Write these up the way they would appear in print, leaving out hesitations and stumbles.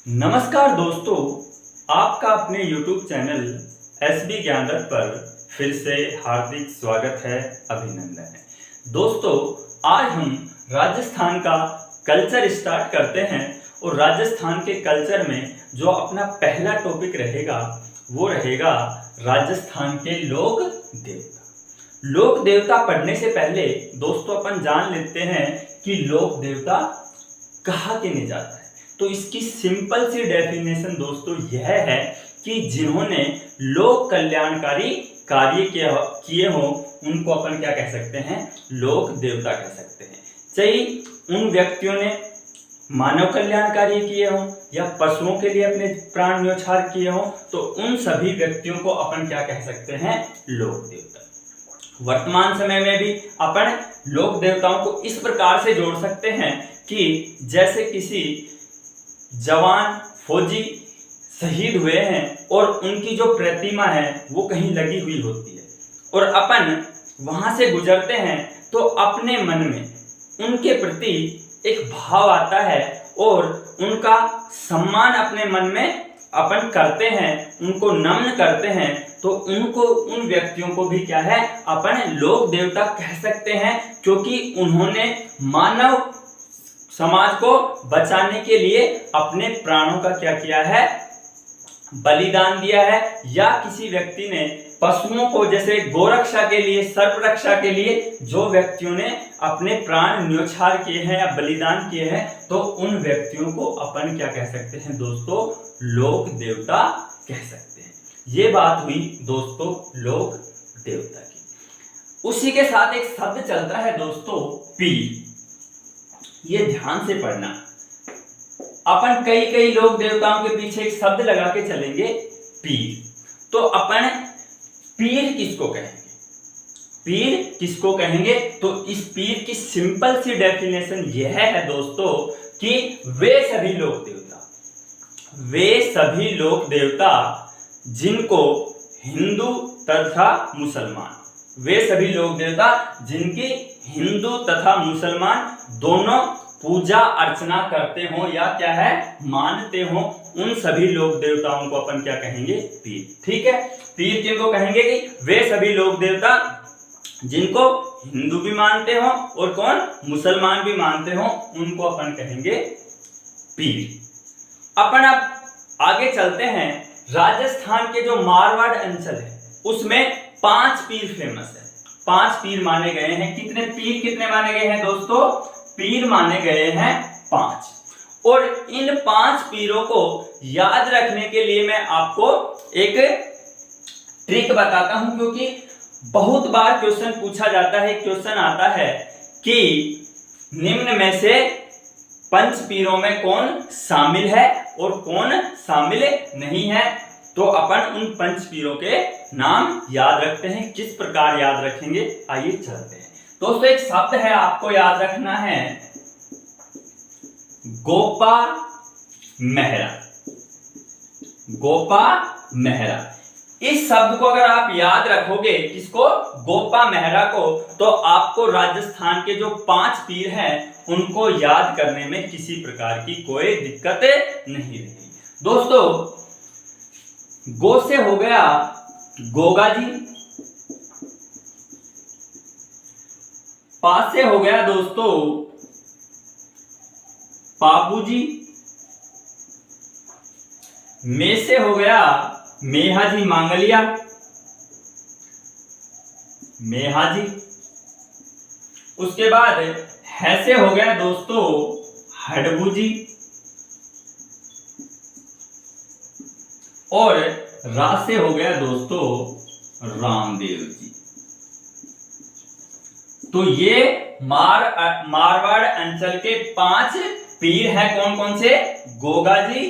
नमस्कार दोस्तों, आपका अपने YouTube चैनल SB ज्ञानरथ पर फिर से हार्दिक स्वागत है, अभिनंदन है। दोस्तों, आज हम राजस्थान का कल्चर स्टार्ट करते हैं और राजस्थान के कल्चर में जो अपना पहला टॉपिक रहेगा वो रहेगा राजस्थान के लोक देवता। लोक देवता पढ़ने से पहले दोस्तों अपन जान लेते हैं कि लोक देवता कहाँ गिने जाता है। तो इसकी सिंपल सी डेफिनेशन दोस्तों यह है कि जिन्होंने लोक कल्याणकारी कार्य किए हो उनको अपन क्या कह सकते हैं, लोक देवता कह सकते हैं। चाहे उन व्यक्तियों ने मानव कल्याण कार्य किए हो या पशुओं के लिए अपने प्राण न्योछावर किए हो, तो उन सभी व्यक्तियों को अपन क्या कह सकते हैं, लोक देवता। वर्तमान समय में भी अपन लोक देवताओं को इस प्रकार से जोड़ सकते हैं कि जैसे किसी जवान फौजी शहीद हुए हैं और उनकी जो प्रतिमा है वो कहीं लगी हुई होती है और अपन वहां से गुजरते हैं तो अपने मन में उनके प्रति एक भाव आता है और उनका सम्मान अपने मन में अपन करते हैं, उनको नमन करते हैं। तो उनको, उन व्यक्तियों को भी क्या है, अपन लोक देवता कह सकते हैं, क्योंकि उन्होंने मानव समाज को बचाने के लिए अपने प्राणों का क्या किया है, बलिदान दिया है। या किसी व्यक्ति ने पशुओं को, जैसे गोरक्षा के लिए, सर्प रक्षा के लिए जो व्यक्तियों ने अपने प्राण न्योछावर किए हैं या बलिदान किए हैं, तो उन व्यक्तियों को अपन क्या कह सकते हैं दोस्तों, लोक देवता कह सकते हैं। ये बात हुई दोस्तों लोक देवता की। उसी के साथ एक शब्द चलता है दोस्तों, पीर। ये ध्यान से पढ़ना, अपन कई लोक देवताओं के पीछे एक शब्द लगा के चलेंगे, पीर। तो अपन पीर किसको कहेंगे, पीर किसको कहेंगे? तो इस पीर की सिंपल सी डेफिनेशन यह है दोस्तों कि वे सभी लोक देवता जिनको हिंदू तथा मुसलमान, वे सभी लोक देवता जिनकी हिंदू तथा मुसलमान दोनों पूजा अर्चना करते हो या क्या है, मानते हो, उन सभी लोक देवताओं को अपन क्या कहेंगे, पीर। ठीक है, पीर किनको कहेंगे कि वे सभी लोक देवता जिनको हिंदू भी मानते हो और कौन, मुसलमान भी मानते हो, उनको अपन कहेंगे पीर। अपन अब आगे चलते हैं। राजस्थान के जो मारवाड़ अंचल है उसमें 5 पीर फेमस है, 5 पीर माने गए हैं। कितने माने गए हैं दोस्तों, पीर माने गए हैं 5। और इन 5 पीरों को याद रखने के लिए मैं आपको एक ट्रिक बताता हूं, क्योंकि बहुत बार क्वेश्चन पूछा जाता है, क्वेश्चन आता है कि निम्न में से पंच पीरों में कौन शामिल है और कौन शामिल नहीं है। तो अपन उन पंच पीरों के नाम याद रखते हैं। किस प्रकार याद रखेंगे, आइए चलते हैं। दोस्तों, एक शब्द है आपको याद रखना है, गोपा मेहरा। गोपा मेहरा, इस शब्द को अगर आप याद रखोगे, किसको, गोपा मेहरा को, तो आपको राजस्थान के जो 5 पीर हैं उनको याद करने में किसी प्रकार की कोई दिक्कत नहीं रहेगी। दोस्तों, गो से हो गया गोगा जी, पा से हो गया दोस्तों पापू जी, मे से हो गया मेहा जी मांगलिया, मेहा जी। उसके बाद है से हो गया दोस्तों हडबू जी, और रा से हो गया दोस्तों रामदेव जी। तो ये मारवाड़ अंचल के 5 पीर हैं। कौन कौन से, गोगा जी,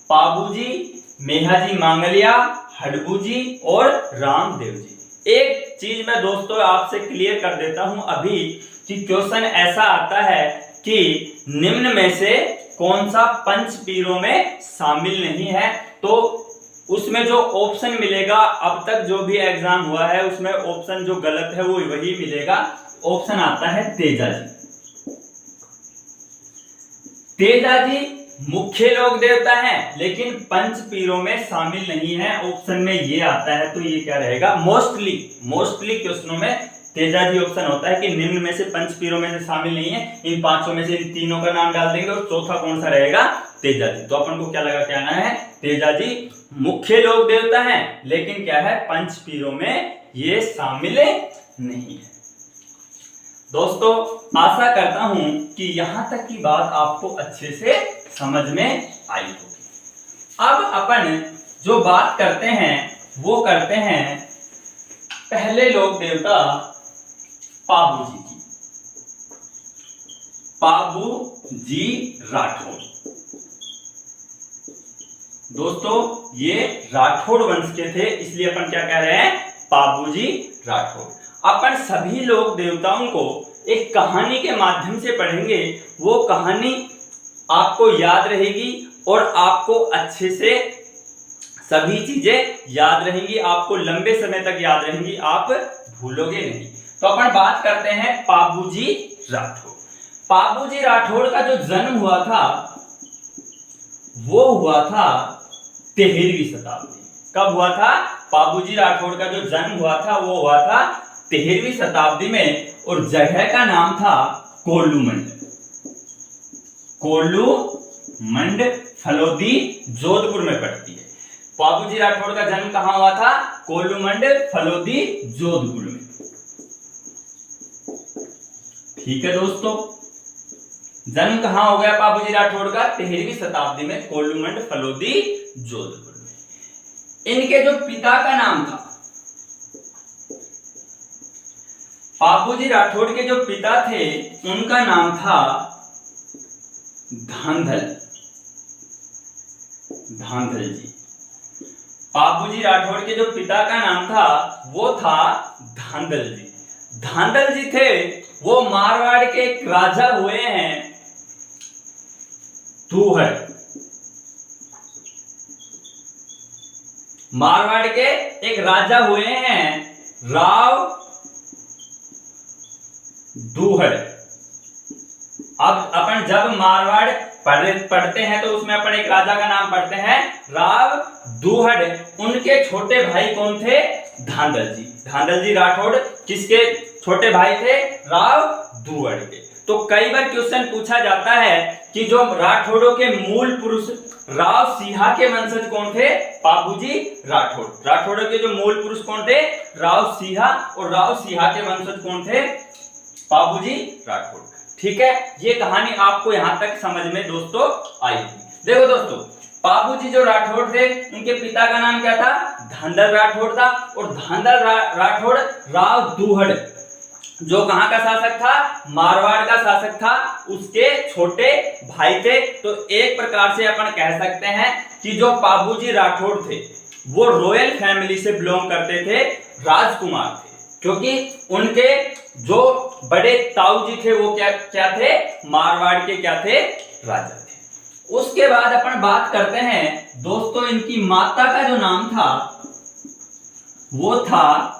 पाबू जी, मेहा जी मांगलिया, हडबू जी और रामदेव जी। एक चीज मैं दोस्तों आपसे क्लियर कर देता हूं अभी कि क्वेश्चन ऐसा आता है कि निम्न में से कौन सा पंच पीरों में शामिल नहीं है। तो उसमें जो ऑप्शन मिलेगा, अब तक जो भी एग्जाम हुआ है उसमें ऑप्शन जो गलत है वो वही मिलेगा। ऑप्शन आता है तेजा जी। तेजा जी मुख्य लोक देवता हैं लेकिन पंच पीरों में शामिल नहीं है। ऑप्शन में ये आता है तो ये क्या रहेगा, मोस्टली क्वेश्चनों में तेजाजी ऑप्शन होता है कि निम्न में से पंच पीरों में से शामिल नहीं है, इन पांचों में से इन तीनों का नाम डाल देंगे और चौथा कौन सा रहेगा, तेजाजी। तो अपन को क्या लगा के आना है, तेजाजी मुख्य लोक देवता है लेकिन क्या है, पंच पीरों में ये शामिल नहीं है। दोस्तों आशा करता हूं कि यहां तक की बात आपको अच्छे से समझ में आई होगी। अब अपन जो बात करते हैं वो करते हैं पहले लोक देवता पाबू जी की। पाबू जी राठौड़। दोस्तों ये राठौड़ वंश के थे इसलिए अपन क्या कह रहे हैं, पाबू जी राठौड़। अपन सभी लोक देवताओं को एक कहानी के माध्यम से पढ़ेंगे, वो कहानी आपको याद रहेगी और आपको अच्छे से सभी चीजें याद रहेंगी, आपको लंबे समय तक याद रहेंगी, आप भूलोगे नहीं। तो अपन बात करते हैं पाबू जी राठौड़। पाबू जी राठौड़ का जो जन्म हुआ था वो हुआ था 13वीं शताब्दी। कब हुआ था, पाबू जी राठौड़ का जो जन्म हुआ था वो हुआ था 13वीं शताब्दी में और जगह का नाम था कोल्लूमंड। कोल्लूमंड फलोदी जोधपुर में पड़ती है। पाबू जी राठौड़ का जन्म कहां हुआ था, कोल्लूमंड फलोदी जोधपुर में। ठीक है दोस्तों, जन्म कहां हो गया पाबू जी राठौड़ का, 13वीं शताब्दी में कोल्लूमंड फलोदी जोधपुर में। इनके जो पिता का नाम था, पाबू जी राठौड़ के जो पिता थे उनका नाम था धांधल जी। पाबू जी राठौड़ के जो पिता का नाम था वो था धांधल जी। धांधल जी थे वो मारवाड़ के एक राजा हुए हैं दूहड़। मारवाड़ के एक राजा हुए हैं राव दूहड़। अब अपन जब मारवाड़ पढ़ते हैं तो उसमें अपन एक राजा का नाम पढ़ते हैं राव दूहड़। उनके छोटे भाई कौन थे, धांधल जी। धांधल जी राठौड़ किसके छोटे भाई थे, राव दूहड़ के। तो कई बार क्वेश्चन पूछा जाता है कि जो राठौड़ों के मूल पुरुष राव सिंहा के वंशज कौन थे, पाबू जी राठौड़। राठौड़ों के जो मूल पुरुष कौन थे, राव सिंहा, और राव सिंहा के वंशज कौन थे, पाबू जी राठौड़। ठीक है, ये कहानी आपको यहां तक समझ में दोस्तों आई। देखो दोस्तों, पाबू जी जो राठौड़ थे उनके पिता का नाम क्या था, धांधल राठौड़ था। और धांधल राठौड़ राव दूहड़ जो कहां का शासक था, मारवाड़ का शासक था, उसके छोटे भाई थे। तो एक प्रकार से अपन कह सकते हैं कि जो पाबू जी राठौड़ थे वो रॉयल फैमिली से बिलोंग करते थे, राजकुमार थे, क्योंकि उनके जो बड़े ताऊ जी थे वो क्या थे, मारवाड़ के क्या थे, राजा थे। उसके बाद अपन बात करते हैं दोस्तों, इनकी माता का जो नाम था वो था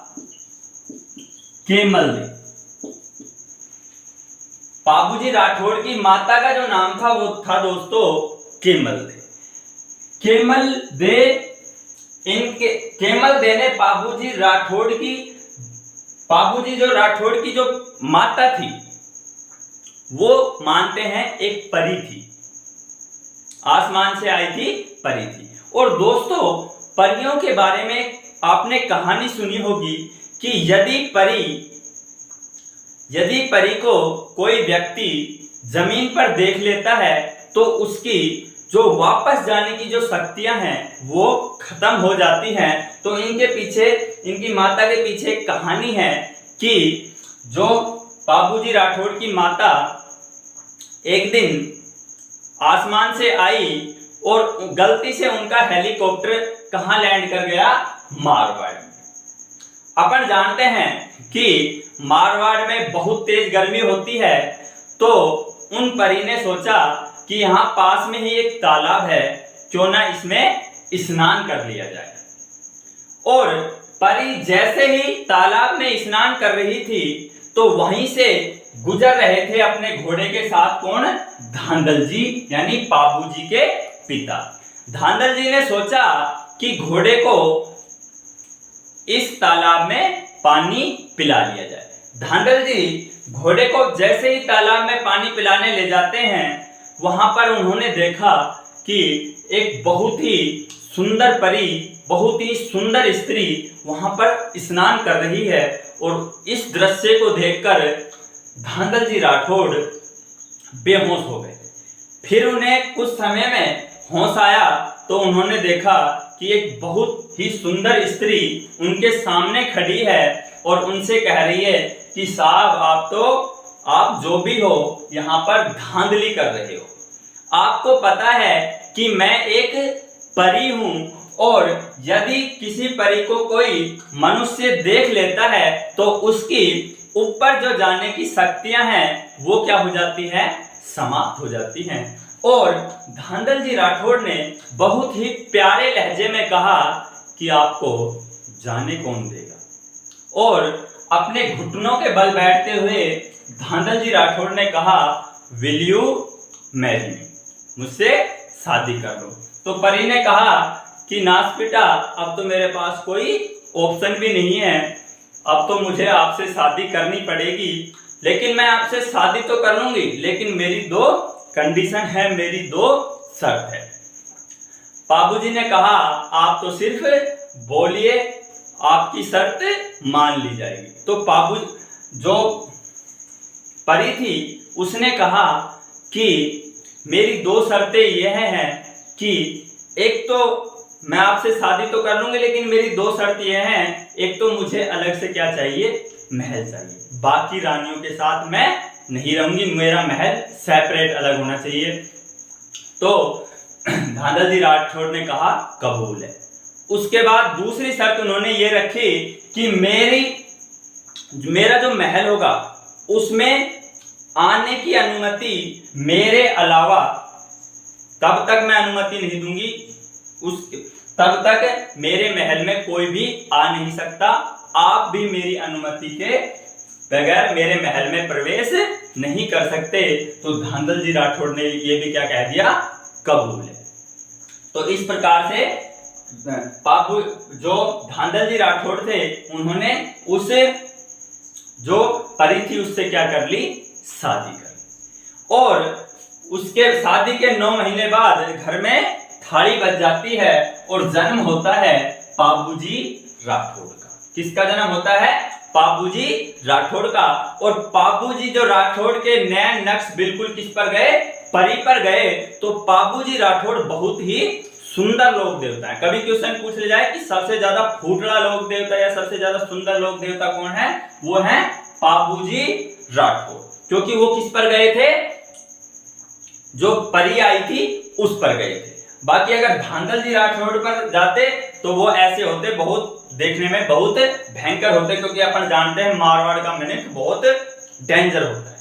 केमल दे। पाबू जी राठौड़ की माता का जो नाम था वो था दोस्तों केमल दे। केमल दे ने पाबू जी जो राठौड़ की जो माता थी वो मानते हैं एक परी थी, आसमान से आई थी, परी थी। और दोस्तों परियों के बारे में आपने कहानी सुनी होगी कि यदि परी को कोई व्यक्ति जमीन पर देख लेता है तो उसकी जो वापस जाने की जो शक्तियां हैं वो खत्म हो जाती हैं। तो इनकी माता के पीछे एक कहानी है कि जो पाबू जी राठौड़ की माता एक दिन आसमान से आई और गलती से उनका हेलीकॉप्टर कहां लैंड कर गया, मारवाड़ में। अपन जानते हैं कि मारवाड़ में बहुत तेज गर्मी होती है, तो उन परी ने सोचा कि यहाँ पास में ही एक तालाब है, क्यों ना इसमें स्नान कर लिया जाए। और परी जैसे ही तालाब में स्नान कर रही थी तो वहीं से गुजर रहे थे अपने घोड़े के साथ। कौन? धांधल जी, यानी पाबू जी के पिता। धांधल जी ने सोचा कि घोड़े को इस तालाब में पानी पिला लिया जाए। धांधल जी घोड़े को जैसे ही तालाब में पानी पिलाने ले जाते हैं, वहां पर उन्होंने देखा कि एक बहुत ही सुंदर परी, बहुत ही सुंदर स्त्री वहां पर स्नान कर रही है। और इस दृश्य को देखकर धांधल जी राठौड़ बेहोश हो गए। फिर उन्हें कुछ समय में होश आया तो उन्होंने देखा कि एक बहुत ही सुंदर स्त्री उनके सामने खड़ी है और उनसे कह रही है कि साहब, आप जो भी हो यहाँ पर धांधली कर रहे हो। आपको पता है कि मैं एक परी हूँ और यदि किसी परी को कोई मनुष्य देख लेता है तो उसकी ऊपर जो जाने की शक्तियां हैं वो क्या हो जाती है? समाप्त हो जाती हैं। और धांधल जी राठौड़ ने बहुत ही प्यारे लहजे में कहा कि आपको जाने कौन देगा। और अपने घुटनों के बल बैठते हुए धांधल जी राठौड़ ने कहा, विल यू मैरी मी? मुझसे शादी कर लो। तो परी ने कहा कि नाथ बेटा, अब तो मेरे पास कोई ऑप्शन भी नहीं है, अब तो मुझे आपसे शादी करनी पड़ेगी। लेकिन मैं आपसे शादी तो कर लूंगी, लेकिन मेरी दो कंडीशन है, मेरी दो शर्त है। बाबूजी ने कहा, आप तो सिर्फ बोलिए, आपकी शर्त मान ली जाएगी। तो बाबू जो परी थी उसने कहा कि मेरी दो शर्तें यह हैं कि एक तो मैं आपसे शादी तो कर लूंगी, लेकिन मेरी दो शर्त यह हैं, एक तो मुझे अलग से क्या चाहिए? महल चाहिए। बाकी रानियों के साथ मैं नहीं रहूंगी, मेरा महल सेपरेट अलग होना चाहिए। तो धांधल जी राठौड़ ने कहा कबूल है। उसके बाद दूसरी शर्त उन्होंने ये रखी कि मेरा जो महल होगा उसमें आने की अनुमति मेरे अलावा तब तक मैं अनुमति नहीं दूंगी, तब तक मेरे महल में कोई भी आ नहीं सकता। आप भी मेरी अनुमति के बगैर मेरे महल में प्रवेश नहीं कर सकते। तो धांधल जी राठौड़ ने ये भी क्या कह दिया? कबूल है। तो इस प्रकार से बाबू जो धांधल जी राठौड़ थे उन्होंने उस जो परी थी उससे क्या कर ली? शादी कर ली। और उसके शादी के 9 महीने बाद घर में थाली बज जाती है और जन्म होता है बाबूजी राठौड़ का। किसका जन्म होता है? बाबूजी राठौड़ का। और बाबूजी जो राठौड़ के नैन नक्श बिल्कुल किस पर गए? परी पर गए। तो बाबूजी राठौड़ बहुत ही सुंदर लोक देवता है। कभी क्वेश्चन पूछ ले जाए कि सबसे ज्यादा फूटड़ा लोक देवता या सबसे ज्यादा सुंदर लोक देवता कौन है? वो है बाबूजी राठौड़, क्योंकि वो किस पर गए थे? जो परी आई थी उस पर गए थे। बाकी अगर धांधल जी राठौड़ पर जाते तो वो ऐसे होते, बहुत देखने में बहुत भयंकर होते, क्योंकि अपन जानते हैं मारवाड़ का मिनट बहुत डेंजर होता है।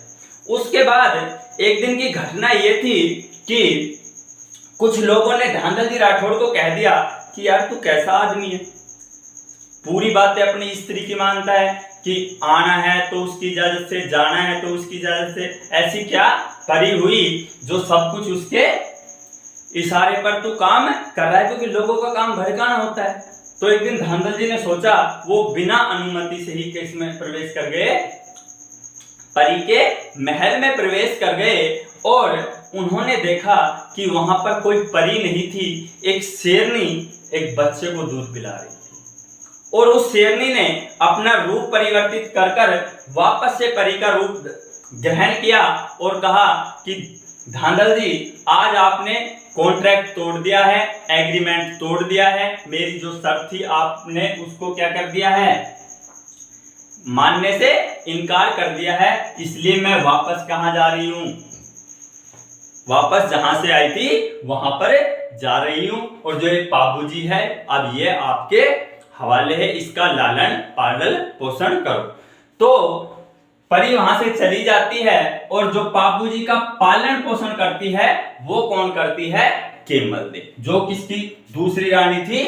उसके बाद एक दिन की घटना ये थी कि कुछ लोगों ने धांधल जी राठौड़ को कह दिया कि यार तू कैसा आदमी है, पूरी बातें अपनी स्त्री की मानता है कि आना है तो उसकी इजाजत से, जाना है तो उसकी इजाजत से। ऐसी क्या परी हुई जो सब कुछ उसके इशारे पर तू काम कर रहा है, क्योंकि लोगों का काम भड़काना होता है। तो एक दिन धांधल जी ने सोचा, वो बिना अनुमति से ही केस में प्रवेश कर गए, परी के महल में प्रवेश कर गए और उन्होंने देखा कि वहां पर कोई परी नहीं थी। एक शेरनी एक बच्चे को दूध पिला रही थी और उस शेरनी ने अपना रूप परिवर्तित कर कर वापस से परी का रूप ग्रहण किया और कहा कि धांधल जी, आज आपने कॉन्ट्रैक्ट तोड़ दिया है, एग्रीमेंट तोड़ दिया है, मेरी जो शर्त थी आपने उसको क्या कर दिया है? मानने से इनकार कर दिया है। इसलिए मैं वापस कहां जा रही हूं? वापस जहां से आई थी वहां पर जा रही हूं। और जो एक बाबूजी है, अब ये आपके हवाले है, इसका लालन पालन पोषण करो। तो परी वहां से चली जाती है और जो बाबूजी का पालन पोषण करती है वो कौन करती है? केमल दे, जो किसकी दूसरी रानी थी?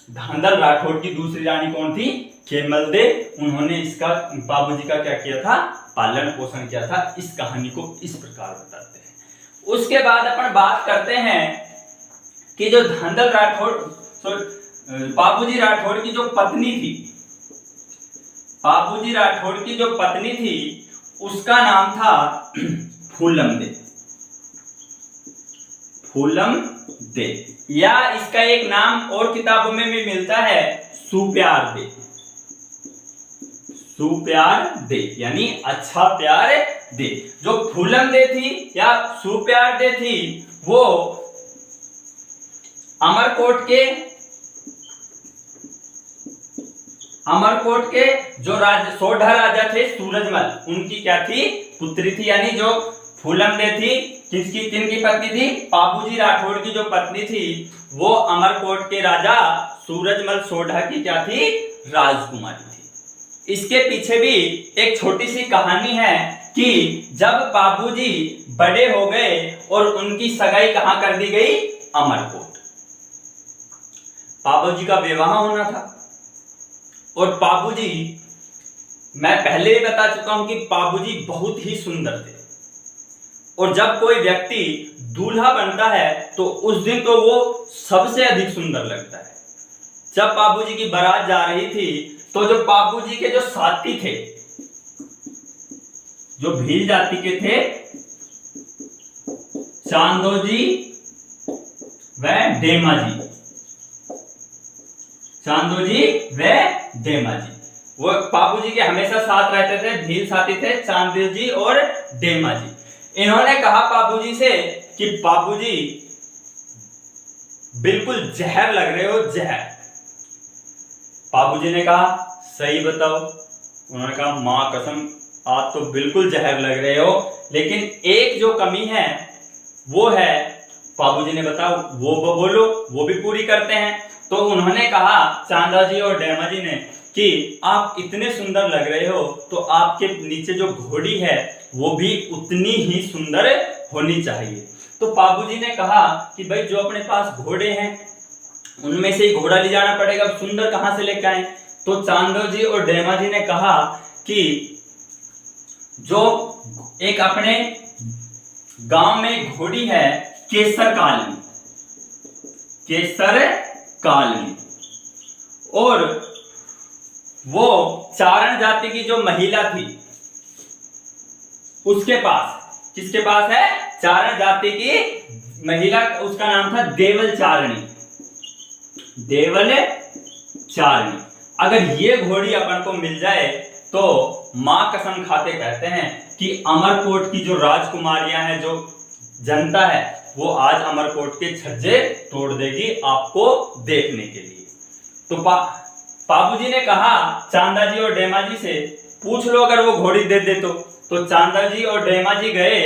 धांधल राठौड़ की दूसरी रानी कौन थी? केमल दे। उन्होंने इसका बाबूजी का क्या किया था? पालन पोषण किया था। इस कहानी को इस प्रकार बताते हैं। उसके बाद अपन बात करते हैं कि जो धंधल राठौड़, बाबूजी राठौड़ की जो पत्नी थी, बाबूजी राठौड़ की जो पत्नी थी उसका नाम था फूलम दे, फूलम दे, या इसका एक नाम और किताबों में भी मिलता है, सुप्यार दे, सुप्यार दे, यानी अच्छा प्यार दे। जो फूलम दे थी या सुप्यार दे थी वो अमरकोट के जो सोढ़ा राजा थे सूरजमल, उनकी क्या थी, पुत्री थी। यानी जो फूलम दे थी किनकी पत्नी थी, बाबूजी राठौड़ की जो पत्नी थी वो अमरकोट के राजा सूरजमल सोढ़ा की क्या थी, राजकुमारी थी। इसके पीछे भी एक छोटी सी कहानी है कि जब बाबूजी बड़े हो गए और उनकी सगाई कहां कर दी गई, अमरकोट। बाबूजी का विवाह होना था और बाबूजी, मैं पहले ही बता चुका हूं कि बाबूजी बहुत ही सुंदर थे और जब कोई व्यक्ति दूल्हा बनता है तो उस दिन तो वो सबसे अधिक सुंदर लगता है। जब बाबूजी की बारात जा रही थी तो जो बाबूजी के जो साथी थे, जो भील जाति के थे, चांदोजी व डेमाजी, चांदोजी व डेमाजी, वो बाबूजी के हमेशा साथ रहते थे। भील साथी थे चांदोजी और डेमाजी। इन्होंने कहा बाबूजी से कि बाबूजी बिल्कुल जहर लग रहे हो, जहर। बाबूजी ने कहा सही बताओ। उन्होंने कहा मां कसम आप तो बिल्कुल जहर लग रहे हो, लेकिन एक जो कमी है वो है। बाबूजी ने बताओ, वो बोलो, वो भी पूरी करते हैं। तो उन्होंने कहा चांदाजी और डेमाजी ने कि आप इतने सुंदर लग रहे हो तो आपके नीचे जो घोड़ी है वो भी उतनी ही सुंदर होनी चाहिए। तो बाबूजी ने कहा कि भाई जो अपने पास घोड़े हैं उनमें से ही घोड़ा ले जाना पड़ेगा, सुंदर कहां से लेकर आए। तो चांदोजी और डेमाजी ने कहा कि जो एक अपने गांव में घोड़ी है केसर कालनी, केसर कालनी, और वो चारण जाति की जो महिला थी उसके पास, किसके पास है, चारण जाति की महिला, उसका नाम था देवल चारणी, देवल चारणी। अगर ये घोड़ी अपन को मिल जाए तो मां कसम खाते कहते हैं कि अमरकोट की जो राजकुमारियां हैं, जो जनता है, वो आज अमरकोट के छज्जे तोड़ देगी आपको देखने के लिए। तो बाबूजी ने कहा चांदाजी और डेमाजी से, पूछ लो अगर वो घोड़ी दे दे तो चांदाजी और डेमाजी गए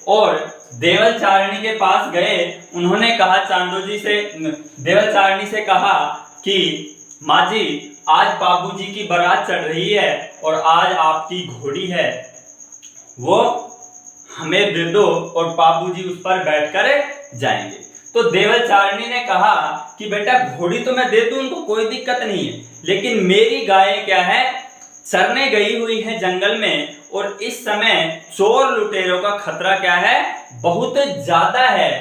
और देवल चारणी के पास गए। उन्होंने कहा चांदोजी से, देवल चारणी से कहा कि माँ जी आज बाबूजी की बारात चढ़ रही है और आज आपकी घोड़ी है वो हमें दे दो और बाबूजी उस पर बैठकर जाएंगे। तो देवल चारणी ने कहा कि बेटा घोड़ी तो मैं दे दूं उनको, कोई दिक्कत नहीं है, लेकिन मेरी गाय क्या है, चरने गई हुई है जंगल में और इस समय चोर लुटेरों का खतरा क्या है, बहुत ज्यादा है।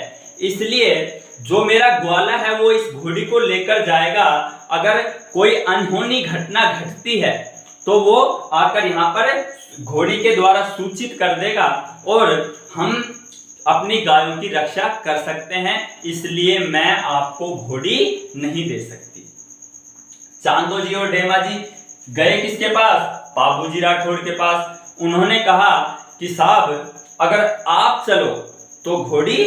इसलिए जो मेरा ग्वाला है वो इस घोड़ी को लेकर जाएगा। अगर कोई अनहोनी घटना घटती है तो वो आकर यहाँ पर घोड़ी के द्वारा सूचित कर देगा और हम अपनी गायों की रक्षा कर सकते हैं, इसलिए मैं आपको घोड़ी नहीं दे सकती। चांदोजी और डेमाजी गए किसके पास, बाबूजी राठौड़ के पास। उन्होंने कहा कि साहब अगर आप चलो तो घोड़ी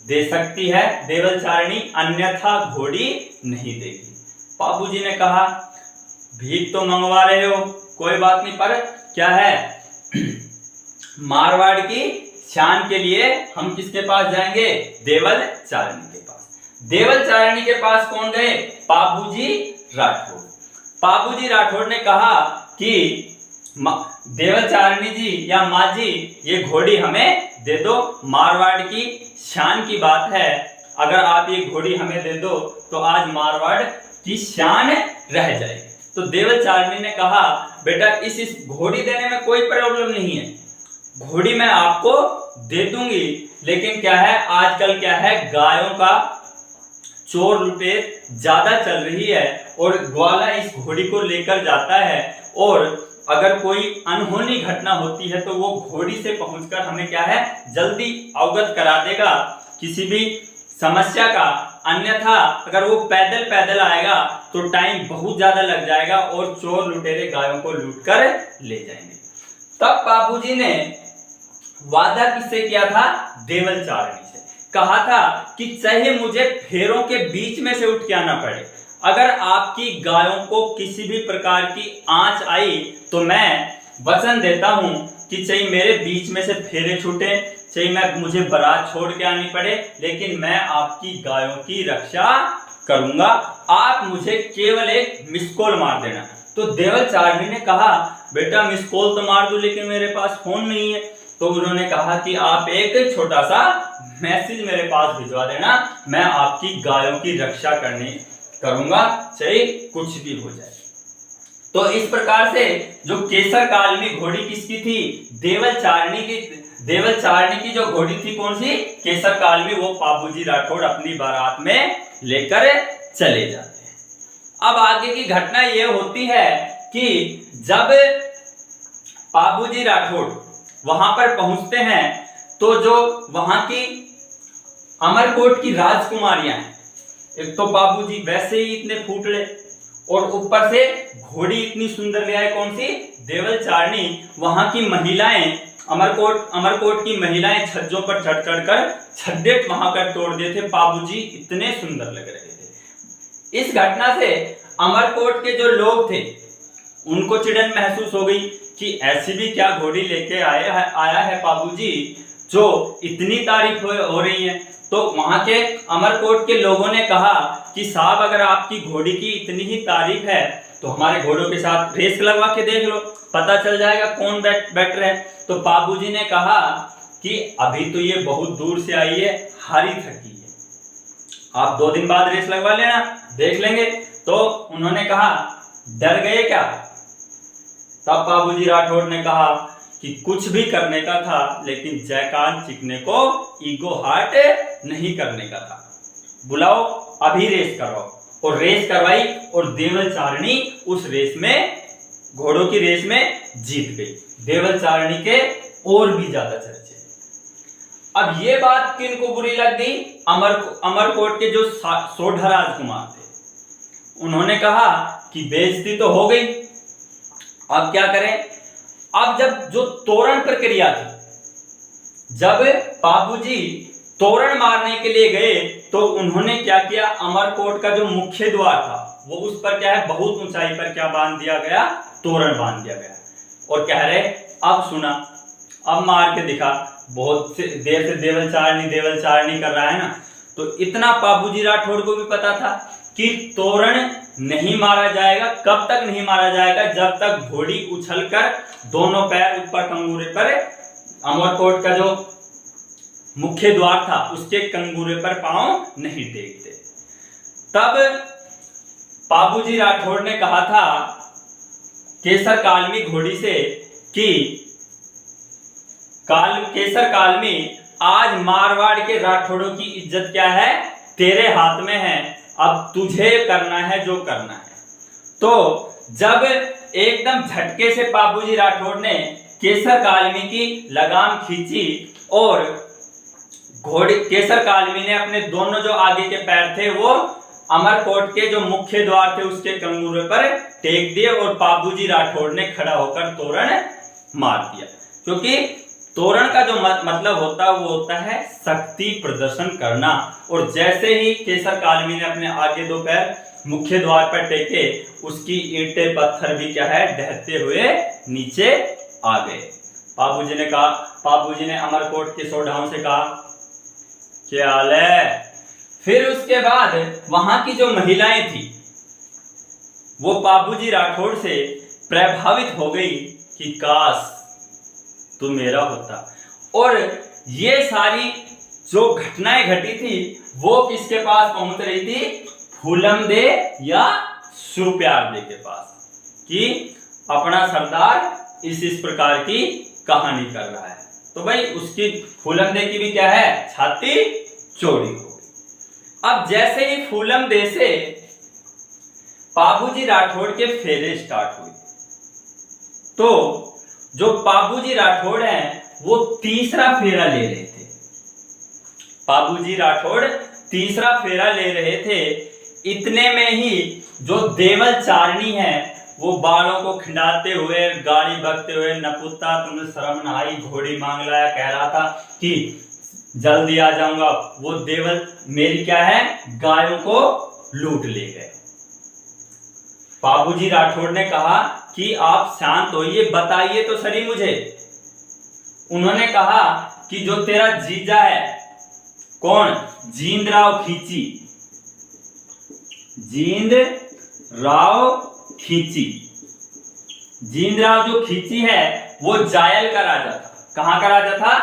दे सकती है देवल चारणी, अन्यथा घोड़ी नहीं देगी। बाबूजी ने कहा भीख तो मंगवा रहे हो, कोई बात नहीं, पर क्या है मारवाड़ की शान के लिए हम किसके पास जाएंगे, देवल चारणी के पास। देवल चारणी के पास कौन गए, बाबूजी राठौड़। बाबूजी राठौड़ ने कहा कि देवल चारणी जी या माँ जी ये घोड़ी हमें दे दो, मारवाड़ की शान की बात है, अगर आप ये घोड़ी हमें दे दो तो आज मारवाड़ की शान रह जाएगी। तो देवल चारणी ने कहा बेटा इस घोड़ी देने में कोई प्रॉब्लम नहीं है, घोड़ी मैं आपको दे दूंगी, लेकिन क्या है आजकल क्या है गायों का चोर लुटेर ज्यादा चल रही है और ग्वाला इस घोड़ी को लेकर जाता है और अगर कोई अनहोनी घटना होती है तो वो घोड़ी से पहुंचकर हमें क्या है जल्दी अवगत करा देगा किसी भी समस्या का। अन्यथा अगर वो पैदल पैदल आएगा तो टाइम बहुत ज्यादा लग जाएगा और चोर लुटेरे गायों को लूट कर ले जाएंगे। तब बाबूजी ने वादा किससे किया था? देवल चारणी से। कहा था कि चाहे मुझे फेरों के बीच में से उठ के आना पड़े, अगर आपकी गायों को किसी भी प्रकार की आंच आई तो मैं वचन देता हूं कि चाहे मेरे बीच में से फेरे छूटे, चाहे मुझे बारात छोड़ के आनी पड़े, लेकिन मैं आपकी गायों की रक्षा करूंगा। आप मुझे केवल एक मिस कॉल मार देना। तो देवल चारणी ने कहा बेटा मिस कॉल तो मार दूं, लेकिन मेरे पास फोन नहीं है। तो उन्होंने कहा कि आप एक छोटा सा मैसेज मेरे पास भिजवा देना, मैं आपकी गायों की रक्षा करूंगा, चाहे कुछ भी हो जाए। तो इस प्रकार से जो केसर काल में घोड़ी किसकी थी? देवल चारणी की। देवल चारणी की जो घोड़ी थी कौन सी? केसर काल में। वो पाबूजी राठौड़ अपनी बारात में लेकर चले जाते हैं। अब आगे की घटना यह होती है कि जब पाबूजी राठौड़ वहां पर पहुंचते हैं तो जो वहां की अमरकोट की राजकुमारियां हैं, एक तो बाबूजी वैसे ही इतने फूटड़े और ऊपर से घोड़ी इतनी सुंदर ले आए, कौन सी? देवल चारणी। वहां की महिलाएं अमरकोट की महिलाएं छज्जों पर चढ़ कर छड्डे वहां कर तोड़ देते थे। बाबूजी इतने सुंदर लग रहे थे। इस घटना से अमरकोट के जो लोग थे उनको चिड़न महसूस हो गई कि ऐसी भी क्या घोड़ी लेके आया है बाबूजी जो इतनी तारीफ हो रही है। तो वहां के अमरकोट के लोगों ने कहा कि साहब अगर आपकी घोड़ी की इतनी ही तारीफ है तो हमारे घोड़ों के साथ रेस लगवा के देख लो, पता चल जाएगा कौन बेटर है। तो बाबूजी ने कहा कि अभी तो ये बहुत दूर से आई है, हारी थकी है, आप 2 दिन बाद रेस लगवा लेना, देख लेंगे। तो उन्होंने कहा डर गए क्या? तब बाबूजी राठौड़ ने कहा कि कुछ भी करने का था, लेकिन जयकान चिकने को ईगो हार्ट नहीं करने का था। बुलाओ अभी रेस करवाओ। और रेस करवाई और देवल चारणी उस रेस में, घोड़ों की रेस में जीत गई। देवल चारणी के और भी ज्यादा चर्चे। अब ये बात किनको बुरी लग गई? अमरकोट के जो सोढ़ा राजकुमार थे, उन्होंने कहा कि बेइज्जती तो हो गई, अब क्या करें? अब जब जो तोरण प्रक्रिया थी, जब बाबूजी तोरण मारने के लिए गए तो उन्होंने क्या किया? अमरकोट का जो मुख्य द्वार था वो उस पर क्या है बहुत ऊंचाई पर क्या बांध दिया गया? तोरण बांध दिया गया। और कह रहे अब सुना, अब मार के दिखा। बहुत देर से देवल चारणी कर रहा है ना। तो इतना बाबूजी राठौड़ को भी पता था कि तोरण नहीं मारा जाएगा। कब तक नहीं मारा जाएगा? जब तक घोड़ी उछलकर दोनों पैर ऊपर कंगूरे पर, अमरकोट का जो मुख्य द्वार था उसके कंगूरे पर पांव नहीं टेकते। तब बाबूजी राठौड़ ने कहा था केसर कालमी घोड़ी से कि केसर कालमी, आज मारवाड़ के राठौड़ों की इज्जत क्या है? तेरे हाथ में है, अब तुझे करना है जो करना है। तो जब एकदम झटके से बाबूजी राठौड़ ने केसर कालमी की लगाम खींची और केसर कालमी ने अपने दोनों जो आगे के पैर थे वो अमरकोट के जो मुख्य द्वार थे उसके कंगूरे पर टेक दिए और बाबूजी राठौड़ ने खड़ा होकर तोरण मार दिया। क्योंकि तोरण का जो मतलब होता है वो होता है शक्ति प्रदर्शन करना। और जैसे ही केसर कालमी ने अपने आगे 2 पैर मुख्य द्वार पर टेके, उसकी ईंटें पत्थर भी क्या है ढहते हुए नीचे आ गए। बाबूजी ने अमरकोट के सोढ़ाओं से कहा क्या हाल है? फिर उसके बाद वहां की जो महिलाएं थी वो बाबूजी राठौड़ से प्रभावित हो गई कि काश तू मेरा होता। और ये सारी जो घटनाएं घटी थी वो किसके पास पहुंच रही थी? फूलम दे या सुरप्यार दे के पास, कि अपना सरदार इस प्रकार की कहानी कर रहा है। तो भाई उसकी फूलम दे की भी क्या है, छाती चौड़ी हो गई। अब जैसे ही फूलम दे से पाबूजी राठौड़ के फेरे स्टार्ट हुए, तो जो पाबूजी राठौड़ हैं वो तीसरा फेरा ले रहे थे। पाबूजी राठौड़ तीसरा फेरा ले रहे थे। इतने में ही जो देवल चारनी है वो बालों को खिंडाते हुए, गाड़ी बकते हुए, नपुत्ता तुमने शर्म न आई, घोड़ी मांग लाया, कह रहा था कि जल्दी आ जाऊंगा। वो देवल मेरी क्या है, गायों को लूट ले गए। पाबूजी राठौड़ ने कहा कि आप शांत होइए, बताइए तो सही मुझे। उन्होंने कहा कि जो तेरा जीजा है, कौन, जींदराव खींची, जींदराव खींची। जींदराव जो खींची है वो जायल का राजा था। कहां का राजा था,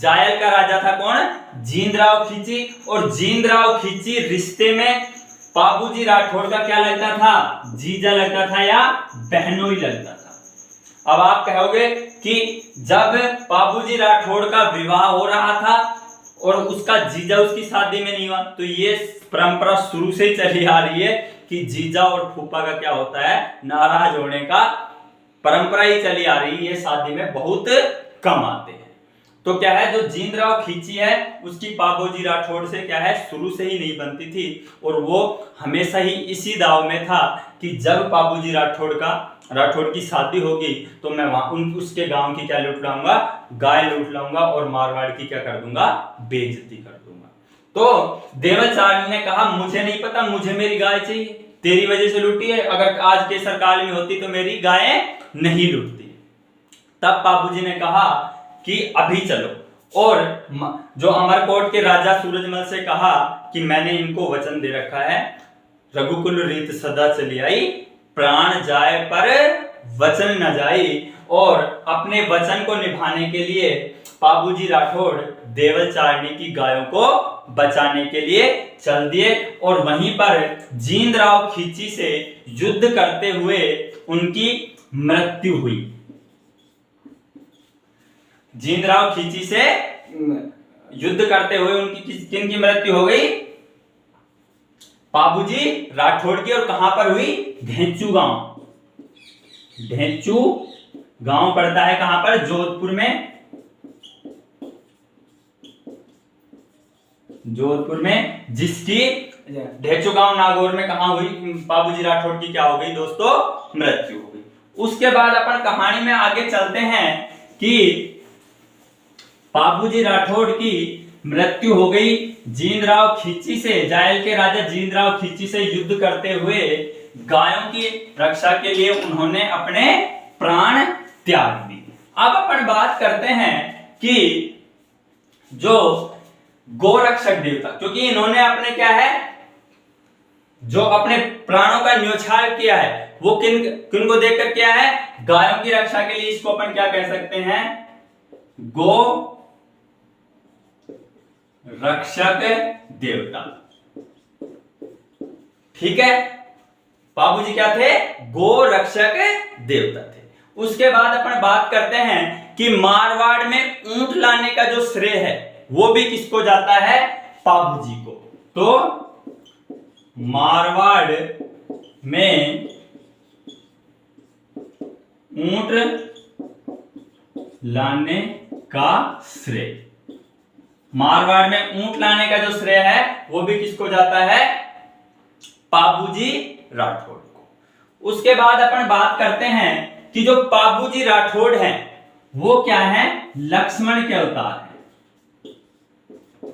जायल का राजा था। कौन, जींदराव खींची। और जींदराव खींची रिश्ते में पाबूजी राठौड़ का क्या लगता था, जीजा लगता था या बहनोई लगता था। अब आप कहोगे कि जब पाबूजी राठौड़ का विवाह हो रहा था और उसका जीजा उसकी शादी में नहीं हुआ, तो ये परंपरा शुरू से ही चली आ रही है कि जीजा और फूफा का क्या होता है, नाराज होने का परंपरा ही चली आ रही है। ये शादी में बहुत कम आते हैं। तो क्या है, जो जींदराव खींची है उसकी पाबूजी राठौड़ से क्या है, शुरू से ही नहीं बनती थी। और वो हमेशा ही इसी दाव में था कि जब पाबूजी राठौड़ की शादी होगी तो मैं वहां उसके गांव की क्या लूट लाऊंगा, गाय लूट लाऊंगा और मारवाड़ की क्या कर दूंगा, बेइज्जती कर दूंगा। तो देवल चारनी ने कहा मुझे नहीं पता, मुझे मेरी गाय चाहिए, तेरी वजह से लूटी है, अगर आज के सरकार में होती तो मेरी गायें नहीं लूटती। तब पाबूजी ने कहा कि अभी चलो। और जो अमरकोट के राजा सूरजमल से कहा कि मैंने इनको वचन दे रखा है, रघुकुल रीत सदा चली आई, प्राण जाए पर वचन न जाई। और अपने वचन को निभाने के लिए पाबूजी राठौड़ देवल चारनी की गायों को बचाने के लिए चल दिए और वहीं पर जींदराव खींची से युद्ध करते हुए उनकी मृत्यु हुई। जींदराव खींची से युद्ध करते हुए उनकी किनकी मृत्यु हो गई, पाबूजी राठौड़ की। और कहां पर हुई, ढेंचू गांव। ढेंचू गांव पड़ता है कहां पर, जोधपुर में। जोधपुर में, जिसकी ढेंचू गांव नागौर में कहां हुई, पाबूजी राठौड़ की क्या हो गई दोस्तों, मृत्यु हो गई। उसके बाद अपन कहानी में आगे चलते हैं कि पाबूजी राठौड़ की मृत्यु हो गई। जींदराव खींची से, जायल के राजा जींदराव खींची से युद्ध करते हुए गायों की रक्षा के लिए उन्होंने अपने प्राण त्याग दिए। अब अपन बात करते हैं कि जो गोरक्षक देवता, क्योंकि इन्होंने अपने क्या है, जो अपने प्राणों का न्योछावर किया है वो किन को देखकर किया है, गायों की रक्षा के लिए। इसको अपन क्या कह सकते हैं, गो रक्षक देवता। ठीक है, बाबूजी क्या थे, गो रक्षक देवता थे। उसके बाद अपन बात करते हैं कि मारवाड़ में ऊंट लाने का जो श्रेय है वो भी किसको जाता है, पाबूजी को। तो मारवाड़ में ऊंट लाने का श्रेय, मारवाड़ में ऊंट लाने का जो श्रेय है वो भी किसको जाता है, पाबूजी राठौड़ को। उसके बाद अपन बात करते हैं कि जो पाबूजी राठौड़ हैं वो क्या है, लक्ष्मण के अवतार हैं।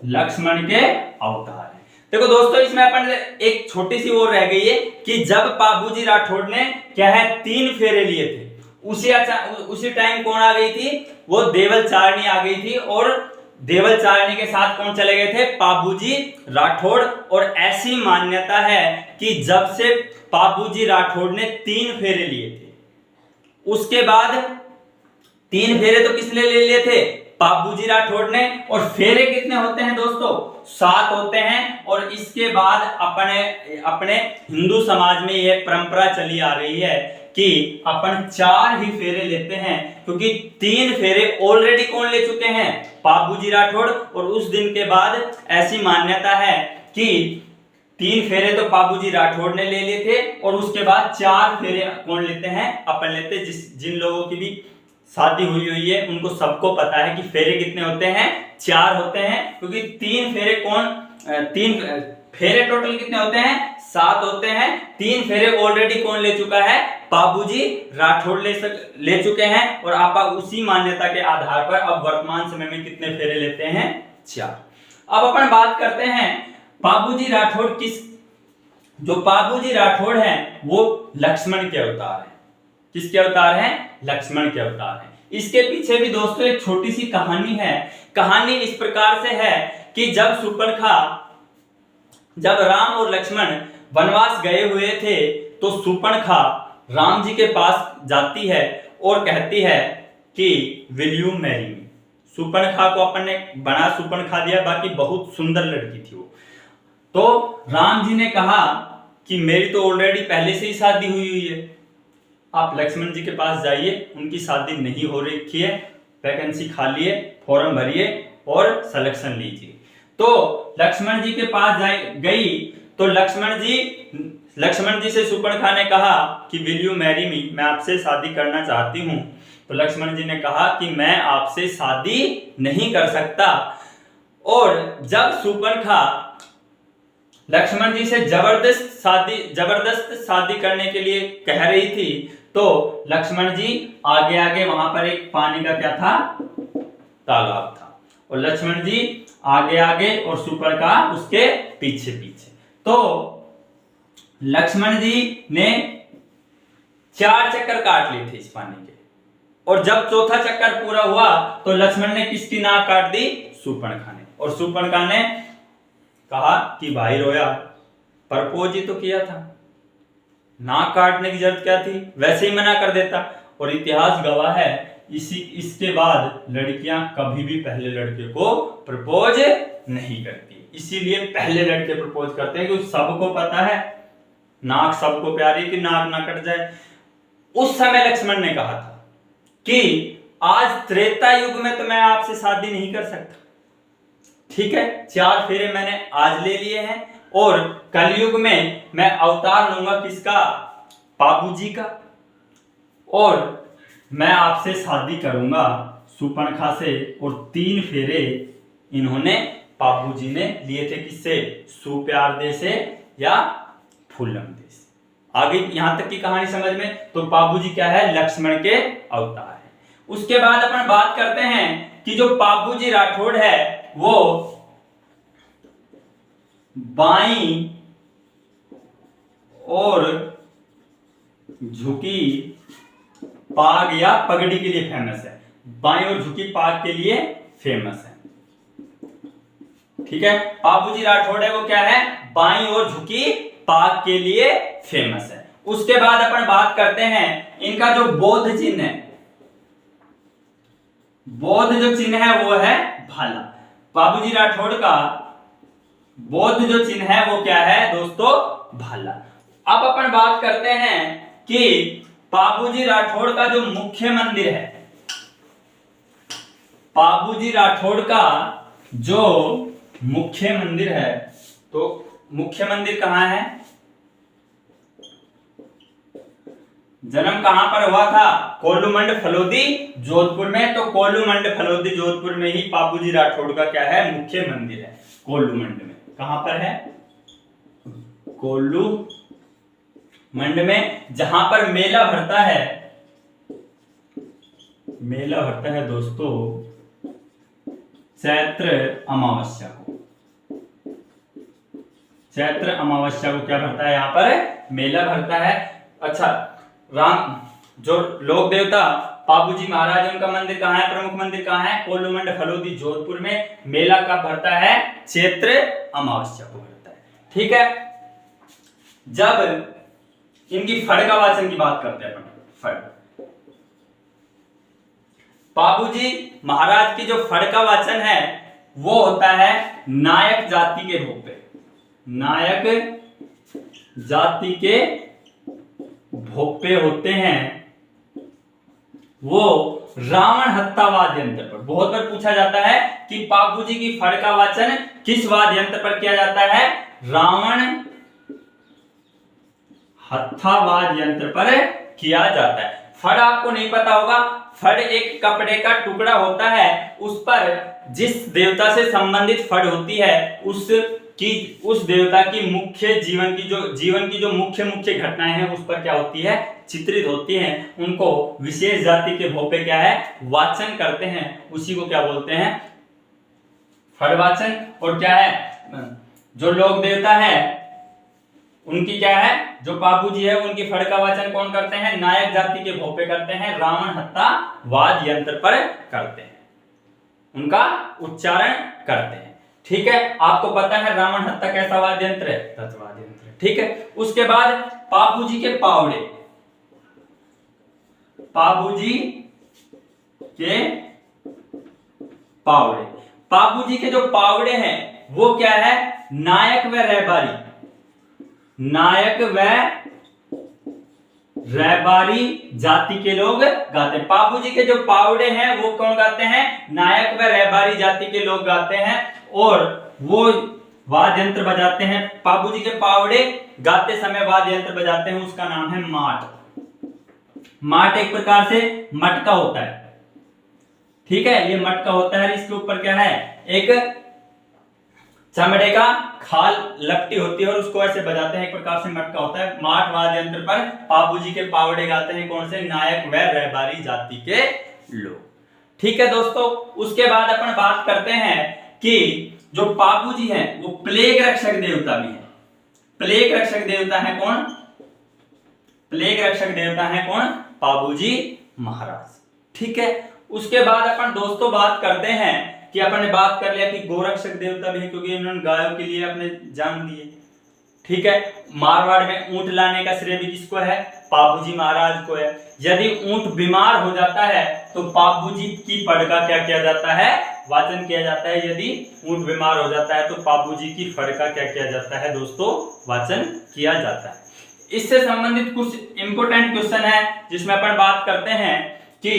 लक्ष्मण के अवतार हैं। देखो दोस्तों, इसमें अपन एक छोटी सी और रह गई है कि जब पाबूजी राठौड़ ने क्या है 3 फेरे लिए थे, उसी टाइम कौन आ गई थी, वो देवल चारनी आ गई थी। और देवल चारनी के साथ कौन चले गए थे, पाबूजी राठौड़। और ऐसी मान्यता है कि जब से पाबूजी राठौड़ ने 3 फेरे लिए थे, उसके बाद 3 फेरे तो किसने ले लिए थे, पाबूजी राठौड़ ने। और फेरे कितने होते हैं दोस्तों, 7 होते हैं। और इसके बाद अपने हिंदू समाज में यह परंपरा चली आ रही है कि अपन 4 ही फेरे लेते हैं, क्योंकि 3 फेरे ऑलरेडी कौन ले चुके हैं, बाबूजी राठौड़। और उस दिन के बाद ऐसी मान्यता है कि 3 फेरे तो बाबूजी राठौड़ ने ले लिए थे, और उसके बाद 4 फेरे कौन लेते हैं, अपन लेते हैं। जिन लोगों की भी शादी हुई है उनको सबको पता है कि फेरे कितने होते हैं, 4 होते हैं। क्योंकि 3 फेरे तीन फेरे टोटल कितने होते हैं, 7 होते हैं। 3 फेरे ऑलरेडी कौन ले चुका है, बाबूजी राठौड़ ले चुके हैं। और आप उसी मान्यता के आधार पर अब वर्तमान समय में कितने फेरे लेते हैं, 4। अब अपन बात करते हैं बाबूजी राठौड़ जो बाबूजी राठौड़ हैं वो लक्ष्मण के अवतार हैं। किसके अवतार हैं, लक्ष्मण के अवतार हैं। इसके पीछे भी दोस्तों एक छोटी सी कहानी है। कहानी इस प्रकार से है कि जब राम और लक्ष्मण वनवास गए हुए थे तो शूर्पणखा राम जी के पास जाती है और कहती है कि will you marry me. Shurpanakha को अपन ने बना शूर्पणखा दिया, बाकी बहुत सुंदर लड़की थी वो। तो राम जी ने कहा कि मेरी तो ऑलरेडी पहले से ही शादी हुई है, आप लक्ष्मण जी के पास जाइए, उनकी शादी नहीं हो रखी है, वैकेंसी खाली है, फॉर्म भरिए और सिलेक्शन लीजिए। तो लक्ष्मण जी के पास गई तो लक्ष्मण जी से शूर्पणखा ने कहा कि विल यू मैरी मी, मैं आपसे शादी करना चाहती हूं। तो लक्ष्मण जी ने कहा कि मैं आपसे शादी नहीं कर सकता। और जब शूर्पणखा लक्ष्मण जी से जबरदस्त शादी करने के लिए कह रही थी, तो लक्ष्मण जी आगे वहां पर एक पानी का क्या था, तालाब था, और लक्ष्मण जी आगे और शूर्पणखा उसके पीछे। तो लक्ष्मण जी ने 4 चक्कर काट लिए थे इस पानी के, और जब चौथा चक्कर पूरा हुआ तो लक्ष्मण ने किसकी नाक काट दी, शूर्पणखा ने। और शूर्पणखा ने कहा कि भाई रोया, प्रपोज ही तो किया था, नाक काटने की जरूरत क्या थी, वैसे ही मना कर देता। और इतिहास गवाह है इसके बाद लड़कियां कभी भी पहले लड़के को प्रपोज नहीं करती। इसीलिए पहले लड़के प्रपोज करते हैं, क्योंकि सबको पता है नाक सबको प्यारी है कि नाक ना कट जाए। उस समय लक्ष्मण ने कहा था कि आज त्रेता युग में तो मैं आपसे शादी नहीं कर सकता, ठीक है, 4 फेरे मैंने आज ले लिए हैं, और कलयुग में मैं अवतार लूंगा किसका, बाबूजी का, और मैं आपसे शादी करूंगा शूर्पणखा से। और 3 फेरे इन्होंने बाबूजी ने लिए थे, किससे, सुप्यारदे से या फूलमदे से। आगे यहां तक की कहानी समझ में। तो बाबूजी क्या है, लक्ष्मण के अवतार है। उसके बाद अपन बात करते हैं कि जो बाबूजी राठौड़ है वो बाईं और झुकी पाग या पगड़ी के लिए फेमस है। बाईं और झुकी पाग के लिए फेमस है, ठीक है। बाबूजी राठौड़ है वो क्या है, बाईं और झुकी पाग के लिए फेमस है। उसके बाद अपन बात करते हैं इनका जो बौद्ध चिन्ह है, बौद्ध जो चिन्ह है वो है भाला। बाबूजी राठौड़ का बौद्ध जो चिन्ह है वो क्या है दोस्तों, भाला। अब अपन बात करते हैं कि बाबूजी राठौड़ का जो मुख्य मंदिर है, बाबूजी राठौड़ का जो मुख्य मंदिर है, तो मुख्य मंदिर कहां है, जन्म कहां पर हुआ था, कोल्लूमंड फलोदी जोधपुर में। तो कोल्लूमंड फलोदी जोधपुर में ही बाबूजी राठौड़ का क्या है, मुख्य मंदिर है, कोल्लूमंड में। कहां पर है, कोल्लूमंड में, जहां पर मेला भरता है दोस्तों चैत्र अमावस्या को। चैत्र अमावस्या को क्या भरता है, यहां पर मेला भरता है। अच्छा, राम जो लोक देवता बाबूजी महाराज, उनका मंदिर कहां है, प्रमुख मंदिर कहां है, कोल्लूमंड फलोदी जोधपुर में। मेला कब भरता है, चैत्र अमावस्या को भरता है, ठीक है। जब इनकी फड़ का वाचन की बात करते हैं अपन, फड़, बाबूजी महाराज की जो फड़ का वाचन है वो होता है नायक जाति के रूप में, नायक जाति के भोपे होते हैं वो रावण हत्था वाद्य यंत्र पर। बहुत बार पूछा जाता है कि पापू जी की फड़ का वाचन किस वाद्य यंत्र पर किया जाता है? रावण हत्था वाद्य यंत्र पर किया जाता है। फड़ आपको नहीं पता होगा, फड़ एक कपड़े का टुकड़ा होता है, उस पर जिस देवता से संबंधित फड़ होती है उस देवता की मुख्य जीवन की जो मुख्य घटनाएं हैं उस पर क्या होती है? चित्रित होती हैं। उनको विशेष जाति के भोपे क्या है? वाचन करते हैं। उसी को क्या बोलते हैं? फड़ वाचन। और क्या है? जो लोक देवता है उनकी क्या है? जो पापू जी है उनकी फड़ का वाचन कौन करते हैं? नायक जाति के भोपे करते हैं, रावण हत्था वाद्य यंत्र पर करते हैं, उनका उच्चारण करते हैं। ठीक है, आपको पता है रावण हत्था कैसा वाद्य यंत्र है? तत्वाद्य यंत्र। ठीक है, उसके बाद पापू जी के पावड़े। पापू जी के पावड़े। पापू जी के जो पावड़े हैं वो क्या है? नायक व रहबारी। नायक व रहबारी जाति के लोग गाते हैं। पापू जी के जो पावड़े हैं वो कौन गाते हैं? नायक व रहबारी जाति के लोग गाते हैं और वो वाद्य यंत्र बजाते हैं। पापू जी के पावड़े गाते समय वाद्य यंत्र बजाते हैं, उसका नाम है माट। माट एक प्रकार से मटका होता है। ठीक है, ये मटका होता है, इसके ऊपर क्या है? एक चमड़े का खाल लपटी होती है और उसको ऐसे बजाते हैं, एक प्रकार से मटका होता है। माट वाद्य यंत्र पर पापू जी के पावड़े गाते हैं कौन से? नायक व रहबारी जाति के लोग। ठीक है दोस्तों, उसके बाद अपन बात करते हैं कि जो पापू जी हैं वो प्लेग रक्षक देवता भी है। प्लेग रक्षक देवता है कौन? प्लेग रक्षक देवता है कौन? पापू जी महाराज। ठीक है, उसके बाद अपन दोस्तों बात करते हैं कि अपन ने बात कर लिया कि गोरक्षक देवता भी है, क्योंकि इन्होंने गायों के लिए अपने जान दिए। ठीक है, मारवाड़ में ऊंट लाने का श्रेय भी किसको है? पापू जी महाराज को है। यदि ऊंट बीमार हो जाता है तो पापू जी की फड़ का क्या किया जाता है? वाचन किया जाता है। यदि ऊंट बीमार हो जाता है तो पापू जी की फड़ का क्या किया जाता है दोस्तों? वाचन किया जाता है। इससे संबंधित कुछ इंपोर्टेंट क्वेश्चन है जिसमें अपन बात करते हैं कि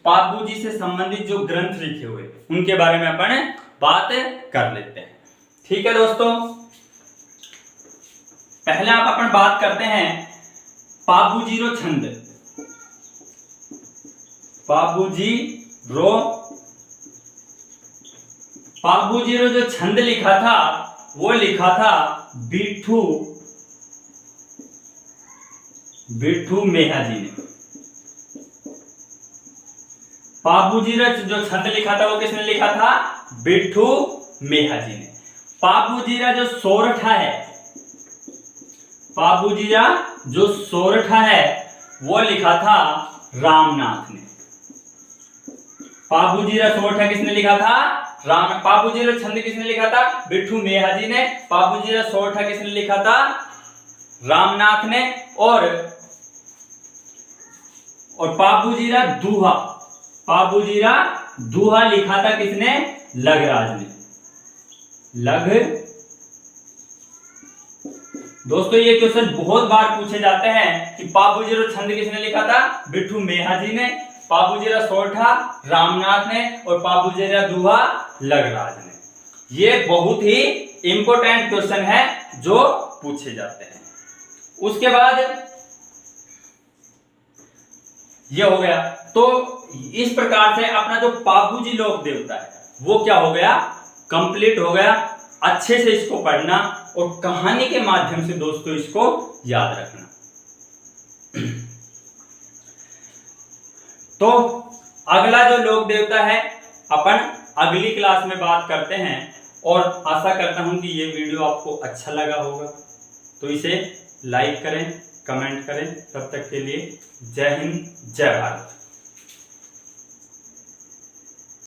पापू जी से संबंधित जो ग्रंथ लिखे हुए उनके बारे में अपन बात कर लेते हैं। ठीक है दोस्तों, पहले आप अपन बात करते हैं पापू जी रो छंद। पापू जी रो जो छंद लिखा था वो लिखा था बिट्ठू मेहा जी ने। पापू जी रा जो छंद लिखा था वो किसने लिखा था? बिट्ठू मेहा जी ने। पापू जी रा जो सोरठा है, पापू जी रा जो सोरठा है वो लिखा था रामनाथ ने। पापू जी रा सोरठा किसने लिखा था? पापू जी रा छंद किसने लिखा था? बिट्ठू मेहा जी ने। पापू जी रा सोरठा किसने लिखा था? रामनाथ ने। और पापू जी रा दूहा लिखा था किसने? लगराज ने। दोस्तों ये क्वेश्चन बहुत बार पूछे जाते हैं कि पापू जी रा छंद किसने लिखा था? बिट्ठू मेहा जी ने। पापू जी रा सोरठा रामनाथ ने और पापू जी रा दूहा लगराज ने। ये बहुत ही इंपॉर्टेंट क्वेश्चन है जो पूछे जाते हैं। उसके बाद ये हो गया। तो इस प्रकार से अपना जो पापू जी लोक देवता है वो क्या हो गया? कंप्लीट हो गया। अच्छे से इसको पढ़ना और कहानी के माध्यम से दोस्तों इसको याद रखना। तो अगला जो लोक देवता है अपन अगली क्लास में बात करते हैं और आशा करता हूं कि ये वीडियो आपको अच्छा लगा होगा। तो इसे लाइक करें, कमेंट करें। तब तक के लिए जय हिंद, जय भारत।